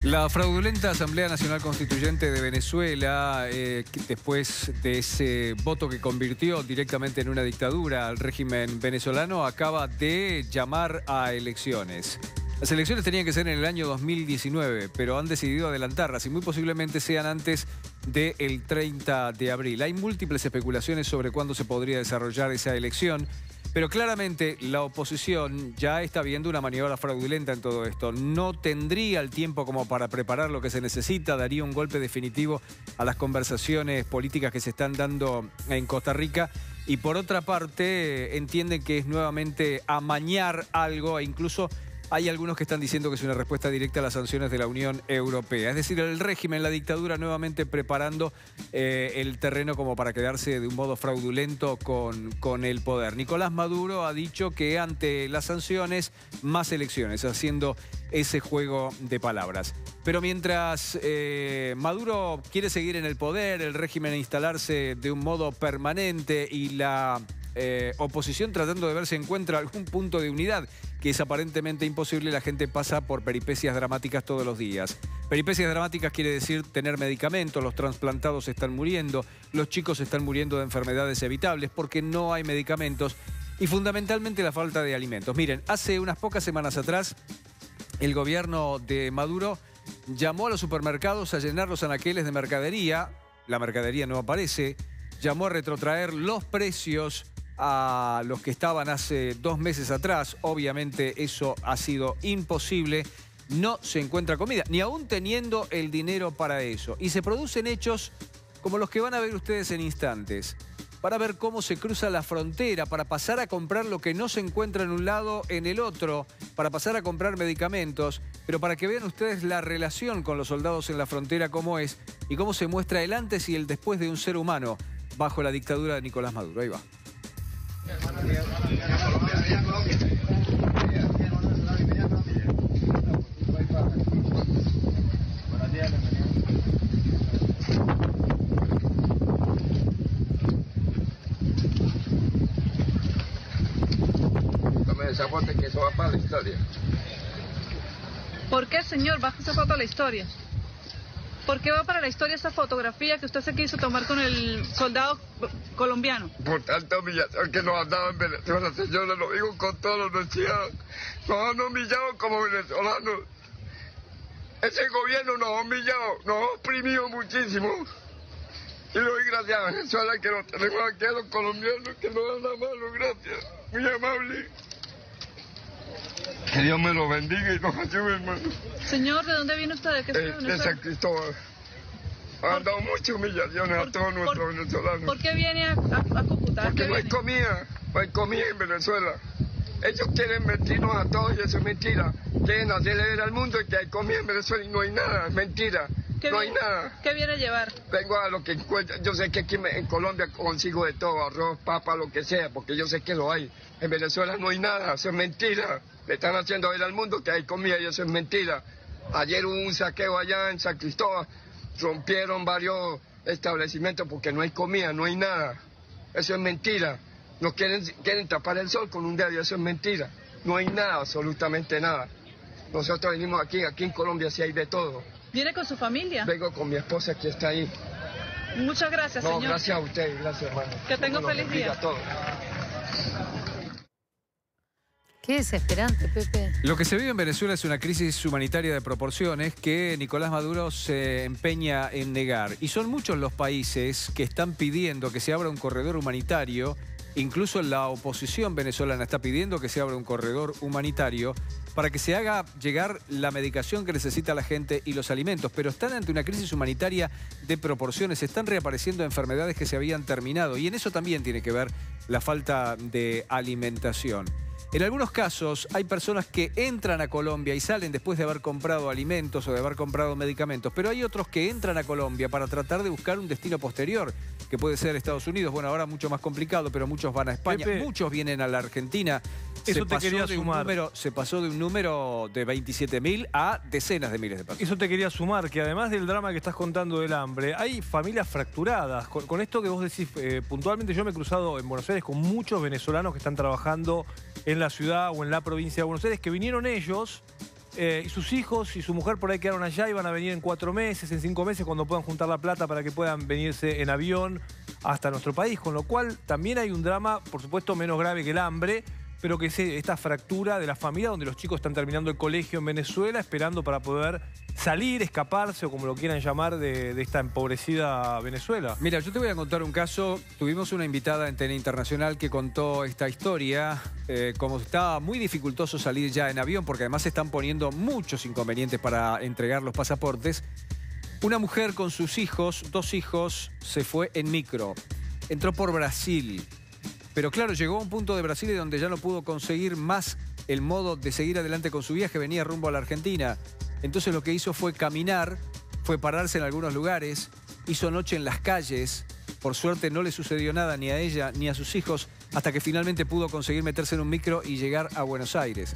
La fraudulenta Asamblea Nacional Constituyente de Venezuela, después de ese voto que convirtió directamente en una dictadura al régimen venezolano, acaba de llamar a elecciones. Las elecciones tenían que ser en el año 2019, pero han decidido adelantarlas y muy posiblemente sean antes del 30 de abril. Hay múltiples especulaciones sobre cuándo se podría desarrollar esa elección, pero claramente la oposición ya está viendo una maniobra fraudulenta en todo esto. No tendría el tiempo como para preparar lo que se necesita, daría un golpe definitivo a las conversaciones políticas que se están dando en Costa Rica. Y por otra parte, entienden que es nuevamente amañar algo e incluso hay algunos que están diciendo que es una respuesta directa a las sanciones de la Unión Europea. Es decir, el régimen, la dictadura nuevamente preparando el terreno como para quedarse de un modo fraudulento con el poder. Nicolás Maduro ha dicho que ante las sanciones, más elecciones, haciendo ese juego de palabras. Pero mientras Maduro quiere seguir en el poder, el régimen instalarse de un modo permanente y la oposición tratando de ver si encuentra algún punto de unidad, que es aparentemente imposible, la gente pasa por peripecias dramáticas todos los días. Peripecias dramáticas quiere decir tener medicamentos, los trasplantados están muriendo, los chicos están muriendo de enfermedades evitables porque no hay medicamentos y fundamentalmente la falta de alimentos. Miren, hace unas pocas semanas atrás, el gobierno de Maduro llamó a los supermercados a llenar los anaqueles de mercadería, la mercadería no aparece, llamó a retrotraer los precios a los que estaban hace 2 meses atrás. Obviamente eso ha sido imposible. No se encuentra comida, ni aún teniendo el dinero para eso. Y se producen hechos como los que van a ver ustedes en instantes. Para ver cómo se cruza la frontera, para pasar a comprar lo que no se encuentra en un lado, en el otro, para pasar a comprar medicamentos, pero para que vean ustedes la relación con los soldados en la frontera cómo es y cómo se muestra el antes y el después de un ser humano bajo la dictadura de Nicolás Maduro. Ahí va. Tome esa foto que eso va para la historia. ¿Por qué, señor, baja esa foto a la historia? ¿Por qué va para la historia esa fotografía que usted se quiso tomar con el soldado colombiano? Por tanta humillación que nos han dado en Venezuela, señora, lo digo con toda la honestidad. Nos han humillado como venezolanos. Ese gobierno nos ha humillado, nos ha oprimido muchísimo. Y le doy gracias a Venezuela que nos tenemos aquí a los colombianos que nos dan la mano, gracias. Muy amable. Que Dios me lo bendiga y nos ayude, hermano. Señor, ¿de dónde viene usted? ¿De qué ciudad de De Venezuela? San Cristóbal. Han dado muchas humillaciones a todos nuestros venezolanos. ¿Por qué viene a Cúcuta? Porque no hay comida en Venezuela. Ellos quieren mentirnos a todos y eso es mentira. Quieren hacerle ver al mundo que hay comida en Venezuela y no hay nada, es mentira. No hay nada. ¿Qué viene a llevar? Vengo a lo que encuentro. Yo sé que aquí en Colombia consigo de todo, arroz, papa, lo que sea, porque yo sé que lo hay. En Venezuela no hay nada, eso es mentira. Le están haciendo ver al mundo que hay comida y eso es mentira. Ayer hubo un saqueo allá en San Cristóbal, rompieron varios establecimientos porque no hay comida, no hay nada. Eso es mentira. Nos quieren tapar el sol con un dedo y eso es mentira. No hay nada, absolutamente nada. Nosotros venimos aquí en Colombia sí hay de todo. ¿Viene con su familia? Vengo con mi esposa que está ahí. Muchas gracias, No, señor. gracias a usted, gracias, hermano. Que tenga un feliz día. A todos. Qué desesperante, Pepe. Lo que se vive en Venezuela es una crisis humanitaria de proporciones que Nicolás Maduro se empeña en negar. Y son muchos los países que están pidiendo que se abra un corredor humanitario. Incluso la oposición venezolana está pidiendo que se abra un corredor humanitario para que se haga llegar la medicación que necesita la gente y los alimentos. Pero están ante una crisis humanitaria de proporciones. Están reapareciendo enfermedades que se habían terminado. Y en eso también tiene que ver la falta de alimentación. En algunos casos hay personas que entran a Colombia y salen después de haber comprado alimentos o de haber comprado medicamentos, pero hay otros que entran a Colombia para tratar de buscar un destino posterior, que puede ser Estados Unidos. Bueno, ahora mucho más complicado, pero muchos van a España, Pepe, muchos vienen a la Argentina. Eso te quería sumar. Se pasó de un número de 27.000 a decenas de miles de personas. Eso te quería sumar, que además del drama que estás contando del hambre, hay familias fracturadas. Con esto que vos decís, puntualmente yo me he cruzado en Buenos Aires con muchos venezolanos que están trabajando en la ciudad o en la provincia de Buenos Aires, que vinieron ellos y sus hijos y su mujer por ahí quedaron allá y van a venir en 4 meses, en 5 meses, cuando puedan juntar la plata para que puedan venirse en avión hasta nuestro país. Con lo cual también hay un drama, por supuesto, menos grave que el hambre, pero que es esta fractura de la familia donde los chicos están terminando el colegio en Venezuela esperando para poder salir, escaparse o como lo quieran llamar de esta empobrecida Venezuela. Mira, yo te voy a contar un caso. Tuvimos una invitada en TN Internacional que contó esta historia. Como estaba muy dificultoso salir ya en avión, porque además se están poniendo muchos inconvenientes para entregar los pasaportes, una mujer con sus hijos, 2 hijos, se fue en micro. Entró por Brasil. Pero claro, llegó a un punto de Brasil donde ya no pudo conseguir más el modo de seguir adelante con su viaje, venía rumbo a la Argentina. Entonces lo que hizo fue caminar, fue pararse en algunos lugares, hizo noche en las calles. Por suerte no le sucedió nada ni a ella ni a sus hijos, hasta que finalmente pudo conseguir meterse en un micro y llegar a Buenos Aires.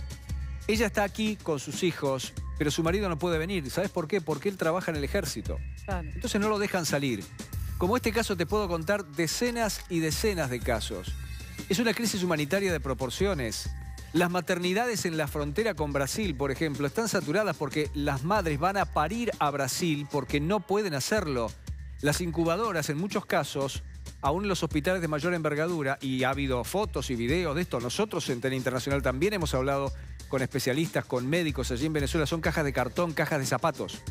Ella está aquí con sus hijos, pero su marido no puede venir. ¿Sabes por qué? Porque él trabaja en el ejército. Claro. Entonces no lo dejan salir. Como este caso te puedo contar decenas y decenas de casos. Es una crisis humanitaria de proporciones. Las maternidades en la frontera con Brasil, por ejemplo, están saturadas porque las madres van a parir a Brasil porque no pueden hacerlo. Las incubadoras, en muchos casos, aún en los hospitales de mayor envergadura, y ha habido fotos y videos de esto, nosotros en TN Internacional también hemos hablado con especialistas, con médicos allí en Venezuela, son cajas de cartón, cajas de zapatos.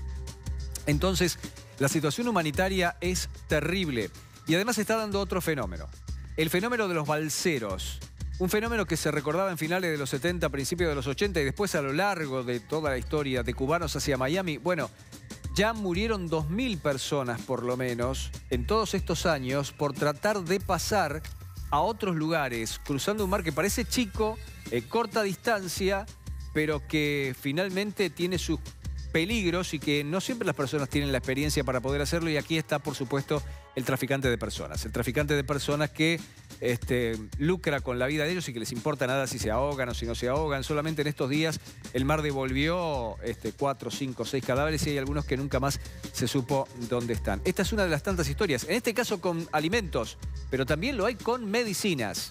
Entonces, la situación humanitaria es terrible. Y además se está dando otro fenómeno. El fenómeno de los balseros. Un fenómeno que se recordaba en finales de los 70, principios de los 80 y después a lo largo de toda la historia de cubanos hacia Miami. Bueno, ya murieron 2000 personas por lo menos en todos estos años por tratar de pasar a otros lugares, cruzando un mar que parece chico, corta distancia, pero que finalmente tiene sus peligros y que no siempre las personas tienen la experiencia para poder hacerlo. Y aquí está, por supuesto, el traficante de personas. El traficante de personas que lucra con la vida de ellos y que les importa nada si se ahogan o si no se ahogan. Solamente en estos días el mar devolvió 4, 5, 6 cadáveres y hay algunos que nunca más se supo dónde están. Esta es una de las tantas historias. En este caso con alimentos, pero también lo hay con medicinas.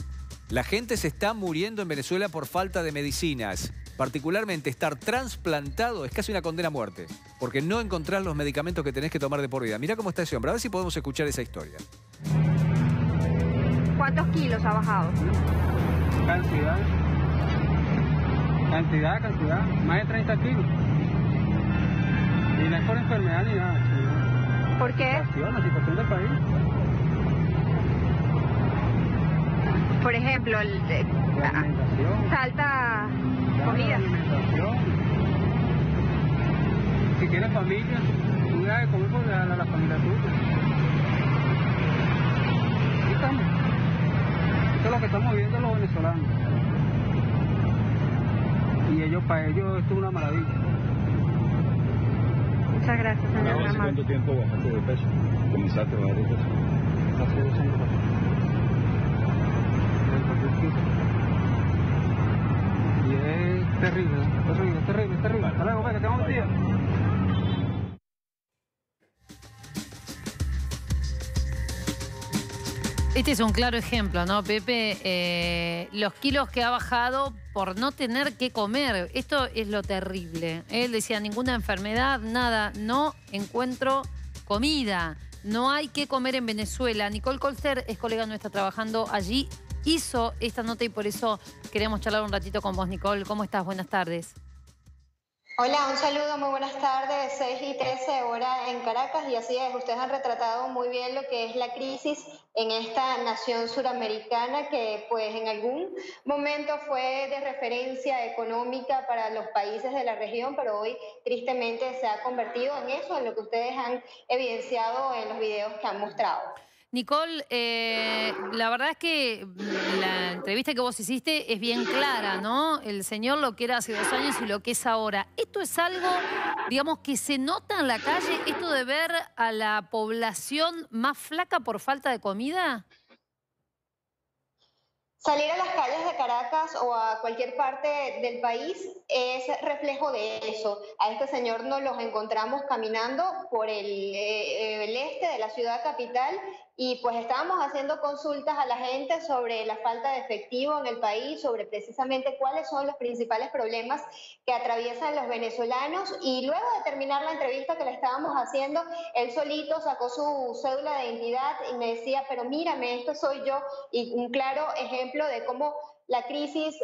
La gente se está muriendo en Venezuela por falta de medicinas. Particularmente estar trasplantado es casi una condena a muerte, porque no encontrás los medicamentos que tenés que tomar de por vida. Mirá cómo está ese hombre, a ver si podemos escuchar esa historia. ¿Cuántos kilos ha bajado? Cantidad, más de 30 kilos. Y no es por enfermedad ni nada. ¿Por qué? La situación del país. Por ejemplo, falta comida. Si tienes familia, tú debes de comer por la familia tuya. Aquí estamos. Esto es lo que estamos viendo los venezolanos. Y ellos, para ellos, esto es una maravilla. Muchas gracias, señor Ramón. ¿Cuánto tiempo bajaste de peso? ¿Comenzaste a bajar de peso? Hace 2 años. Y es terrible, terrible. Hasta luego, venga, que vamos a ir. Este es un claro ejemplo, ¿no, Pepe? Los kilos que ha bajado por no tener que comer. Esto es lo terrible. Él decía, ninguna enfermedad, nada. No encuentro comida. No hay que comer en Venezuela. Nicole Colster es colega nuestra trabajando allí. Hizo esta nota y por eso queremos charlar un ratito con vos, Nicole. ¿Cómo estás? Buenas tardes. Hola, un saludo, muy buenas tardes, 6:13 hora en Caracas, y así es, ustedes han retratado muy bien lo que es la crisis en esta nación suramericana que pues en algún momento fue de referencia económica para los países de la región, pero hoy tristemente se ha convertido en eso, en lo que ustedes han evidenciado en los videos que han mostrado. Nicole, la verdad es que la entrevista que vos hiciste es bien clara, ¿no? El señor lo que era hace 2 años y lo que es ahora. ¿Esto es algo, digamos, que se nota en la calle, esto de ver a la población más flaca por falta de comida? Salir a las calles de Caracas o a cualquier parte del país es reflejo de eso. A este señor nos los encontramos caminando por el este de la ciudad capital y pues estábamos haciendo consultas a la gente sobre la falta de efectivo en el país, sobre precisamente cuáles son los principales problemas que atraviesan los venezolanos, y luego de terminar la entrevista que le estábamos haciendo, él solito sacó su cédula de identidad y me decía, pero mírame, esto soy yo, y un claro ejemplo de cómo la crisis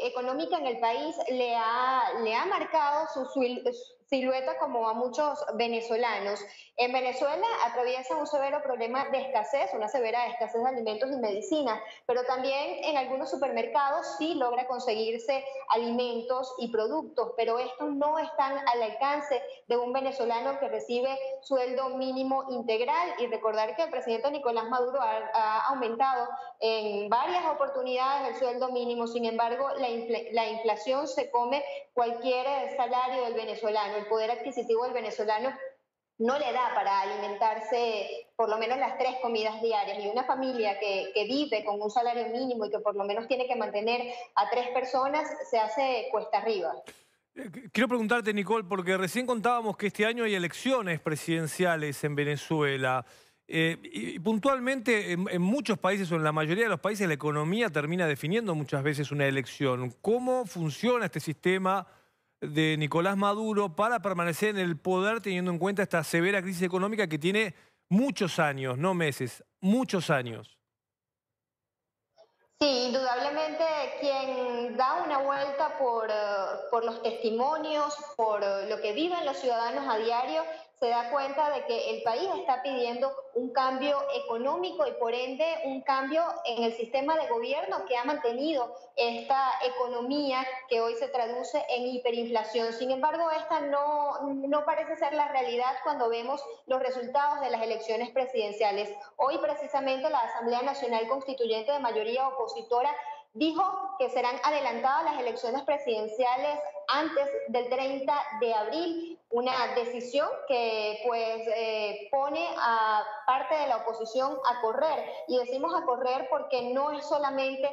económica en el país le ha marcado su silueta como a muchos venezolanos. En Venezuela atraviesa un severo problema de escasez, una severa escasez de alimentos y medicinas, pero también en algunos supermercados sí logra conseguirse alimentos y productos, pero estos no están al alcance de un venezolano que recibe sueldo mínimo integral. Y recordar que el presidente Nicolás Maduro ha aumentado en varias oportunidades el sueldo mínimo. Sin embargo, la inflación se come cualquier salario del venezolano. El poder adquisitivo del venezolano no le da para alimentarse por lo menos las 3 comidas diarias, y una familia que vive con un salario mínimo y que por lo menos tiene que mantener a 3 personas se hace cuesta arriba. Quiero preguntarte, Nicole, porque recién contábamos que este año hay elecciones presidenciales en Venezuela. Y puntualmente en muchos países o en la mayoría de los países la economía termina definiendo muchas veces una elección. ¿Cómo funciona este sistema de Nicolás Maduro para permanecer en el poder teniendo en cuenta esta severa crisis económica que tiene muchos años, no meses, muchos años? Sí, indudablemente quien da una vuelta por los testimonios, por lo que viven los ciudadanos a diario, se da cuenta de que el país está pidiendo un cambio económico y por ende un cambio en el sistema de gobierno que ha mantenido esta economía que hoy se traduce en hiperinflación. Sin embargo, esta no parece ser la realidad cuando vemos los resultados de las elecciones presidenciales. Hoy precisamente la Asamblea Nacional Constituyente de mayoría opositora dijo que serán adelantadas las elecciones presidenciales antes del 30 de abril, una decisión que pone a parte de la oposición a correr. Y decimos a correr porque no es solamente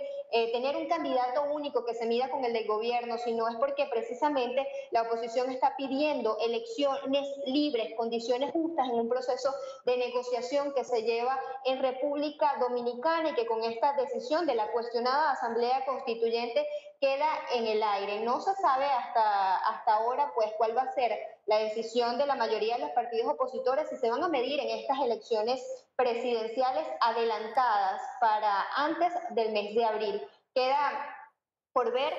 tener un candidato único que se mida con el del gobierno, sino es porque precisamente la oposición está pidiendo elecciones libres, condiciones justas en un proceso de negociación que se lleva en República Dominicana, y que con esta decisión de la cuestionada Asamblea Constituyente queda en el aire. No se sabe hasta ahora pues cuál va a ser la decisión de la mayoría de los partidos opositores, si se van a medir en estas elecciones presidenciales adelantadas para antes del mes de abril. Queda por ver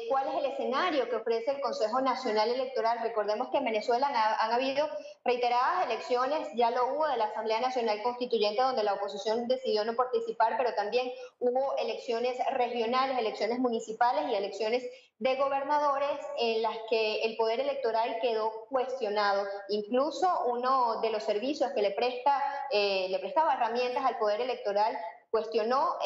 cuál es el escenario que ofrece el Consejo Nacional Electoral. Recordemos que en Venezuela han habido reiteradas elecciones, ya lo hubo de la Asamblea Nacional Constituyente donde la oposición decidió no participar, pero también hubo elecciones regionales, elecciones municipales y elecciones de gobernadores en las que el poder electoral quedó cuestionado. Incluso uno de los servicios que le prestaba herramientas al poder electoral cuestionó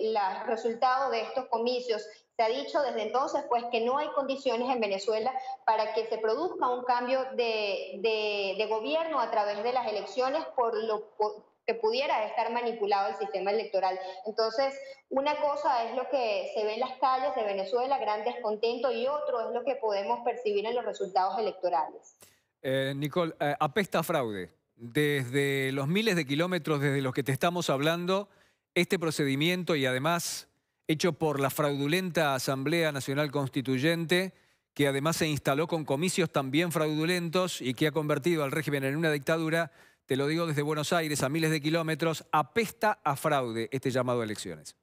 los resultados de estos comicios. Se ha dicho desde entonces pues que no hay condiciones en Venezuela para que se produzca un cambio de gobierno a través de las elecciones, por lo que pudiera estar manipulado el sistema electoral. Entonces, una cosa es lo que se ve en las calles de Venezuela, gran descontento, y otro es lo que podemos percibir en los resultados electorales. Nicole, apesta a fraude. Desde los miles de kilómetros desde los que te estamos hablando, este procedimiento, y además hecho por la fraudulenta Asamblea Nacional Constituyente, que además se instaló con comicios también fraudulentos y que ha convertido al régimen en una dictadura, te lo digo desde Buenos Aires, a miles de kilómetros, apesta a fraude este llamado a elecciones.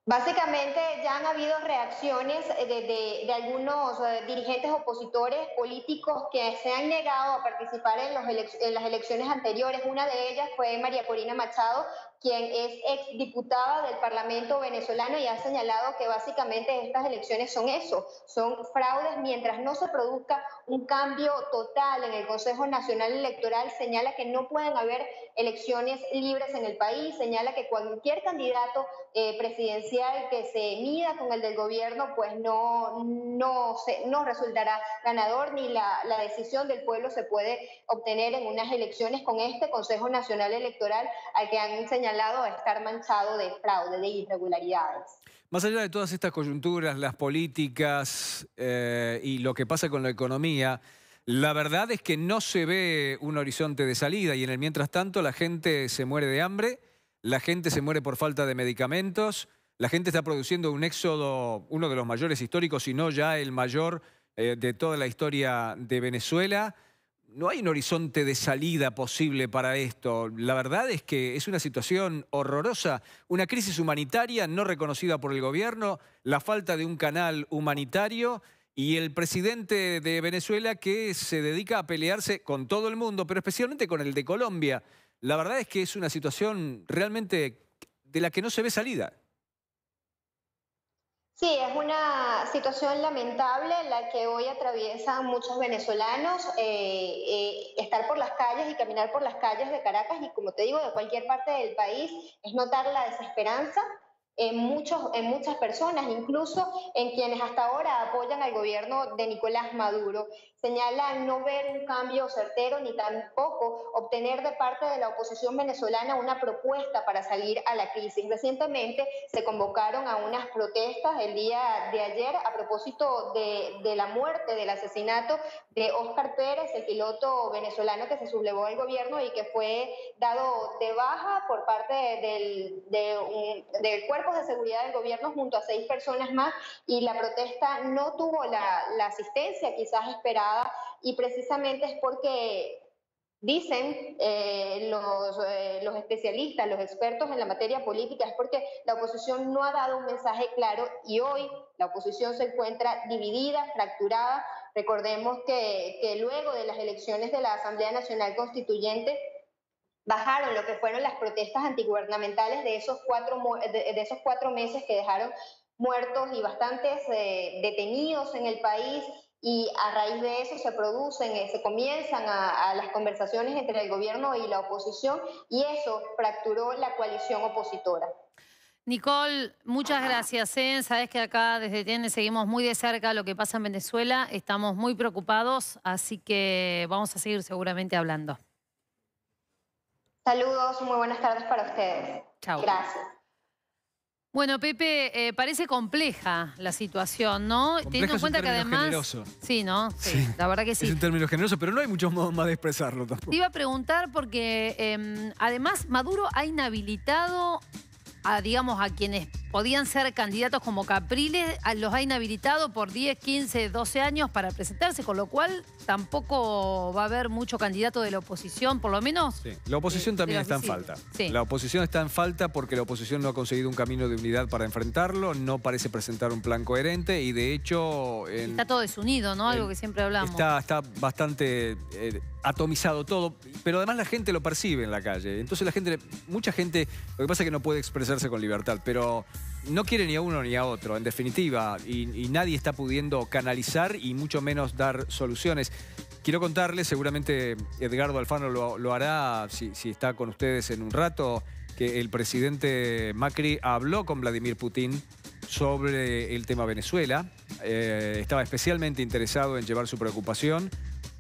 Básicamente ya han habido reacciones de algunos dirigentes opositores políticos que se han negado a participar en las elecciones anteriores. Una de ellas fue María Corina Machado, quien es exdiputada del Parlamento venezolano, y ha señalado que básicamente estas elecciones son eso, son fraudes mientras no se produzca un cambio total en el Consejo Nacional Electoral. Señala que no pueden haber elecciones libres en el país, señala que cualquier candidato presidencial que se mida con el del gobierno pues no resultará ganador, ni la decisión del pueblo se puede obtener en unas elecciones con este Consejo Nacional Electoral, al que han señalado estar manchado de fraude, de irregularidades. Más allá de todas estas coyunturas, las políticas y lo que pasa con la economía, La verdad es que no se ve un horizonte de salida y en el mientras tanto la gente se muere de hambre, la gente se muere por falta de medicamentos, la gente está produciendo un éxodo, uno de los mayores históricos, si no ya el mayor de toda la historia de Venezuela. No hay un horizonte de salida posible para esto. La verdad es que es una situación horrorosa, una crisis humanitaria no reconocida por el gobierno, la falta de un canal humanitario y el presidente de Venezuela que se dedica a pelearse con todo el mundo, pero especialmente con el de Colombia. La verdad es que es una situación realmente de la que no se ve salida. Sí, es una situación lamentable la que hoy atraviesan muchos venezolanos, estar por las calles y caminar por las calles de Caracas y, como te digo, de cualquier parte del país, es notar la desesperanza en muchas personas, incluso en quienes hasta ahora apoyan al gobierno de Nicolás Maduro. Señalan no ver un cambio certero ni tampoco obtener de parte de la oposición venezolana una propuesta para salir a la crisis. Recientemente se convocaron a unas protestas el día de ayer a propósito de la muerte, del asesinato de Óscar Pérez, el piloto venezolano que se sublevó al gobierno y que fue dado de baja por parte del Cuerpo de Seguridad del Gobierno junto a 6 personas más, y la protesta no tuvo la asistencia quizás esperada, y precisamente es porque dicen los especialistas, los expertos en la materia política, es porque la oposición no ha dado un mensaje claro y hoy la oposición se encuentra dividida, fracturada. Recordemos que luego de las elecciones de la Asamblea Nacional Constituyente bajaron lo que fueron las protestas antigubernamentales de esos 4 meses que dejaron muertos y bastantes detenidos en el país, y a raíz de eso se comienzan a las conversaciones entre el gobierno y la oposición, y eso fracturó la coalición opositora. Nicole, muchas gracias. Sabes que acá desde TN seguimos muy de cerca lo que pasa en Venezuela, estamos muy preocupados, así que vamos a seguir seguramente hablando. Saludos, muy buenas tardes para ustedes. Chao. Gracias. Bueno, Pepe, parece compleja la situación, ¿no? Compleja. Teniendo en cuenta que además... Generoso. Sí, ¿no? Sí, la verdad que sí. Es un término generoso, pero no hay muchos modos más de expresarlo tampoco. Te iba a preguntar porque además Maduro ha inhabilitado digamos, a quienes podían ser candidatos como Capriles, los ha inhabilitado por 10, 15, 12 años para presentarse, con lo cual tampoco va a haber mucho candidato de la oposición, por lo menos. Sí. La oposición también está en falta. Sí. La oposición está en falta porque la oposición no ha conseguido un camino de unidad para enfrentarlo, no parece presentar un plan coherente y de hecho... está todo desunido, ¿no? Algo que siempre hablamos. Está bastante atomizado todo, pero además la gente lo percibe en la calle. Entonces mucha gente, lo que pasa es que no puede expresarse con libertad, pero no quiere ni a uno ni a otro, en definitiva, y nadie está pudiendo canalizar y mucho menos dar soluciones. Quiero contarles, seguramente Edgardo Alfano lo hará si está con ustedes en un rato, que el presidente Macri habló con Vladimir Putin sobre el tema Venezuela. Estaba especialmente interesado en llevar su preocupación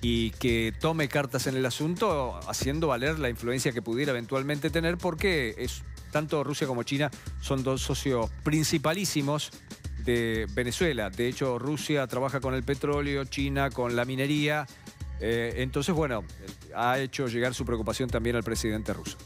y que tome cartas en el asunto, haciendo valer la influencia que pudiera eventualmente tener, porque tanto Rusia como China son dos socios principalísimos de Venezuela. De hecho, Rusia trabaja con el petróleo, China con la minería. Entonces, bueno, ha hecho llegar su preocupación también al presidente ruso.